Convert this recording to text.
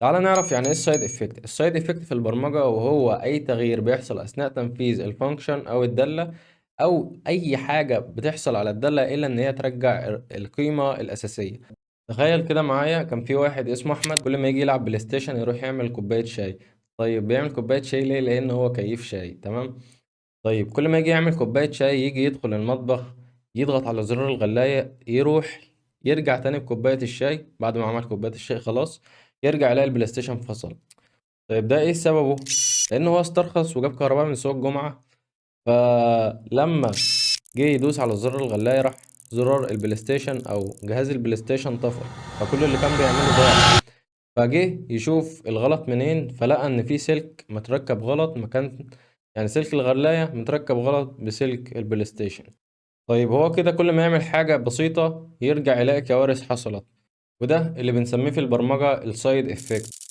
تعال نعرف يعني ايه السايد افكت. السايد افكت في البرمجة وهو اي تغيير بيحصل اثناء تنفيذ الفانكشن او الدالة، او اي حاجة بتحصل على الدالة الا ان هي ترجع القيمة الاساسية. تخيل كده معايا، كان في واحد اسمه احمد كل ما يجي يلعب بلاي ستيشن يروح يعمل كوباية شاي. طيب بيعمل كوباية شاي ليه؟ لان هو كيف شاي، تمام. طيب كل ما يجي يعمل كوباية شاي يجي يدخل المطبخ، يضغط على زرار الغلاية، يروح يرجع تاني بكوباية الشاي بعد ما عمل كوباية الشاي خلاص، يرجع يلاقي البلاي ستيشن فصل. طيب ده ايه سببه؟ لأنه هو استرخص وجاب كهرباء من سوق الجمعة، فلما جه يدوس على زرار الغلاية راح زرار البلاي ستيشن أو جهاز البلاي ستيشن طفى، فكل اللي كان بيعمله ضاع. فجه يشوف الغلط منين، فلقى ان في سلك متركب غلط مكان، يعني سلك الغلاية متركب غلط بسلك البلاي ستيشن. طيب هو كده كل ما يعمل حاجة بسيطة يرجع يلاقي كوارث حصلت، وده اللي بنسميه في البرمجة السايد افكت.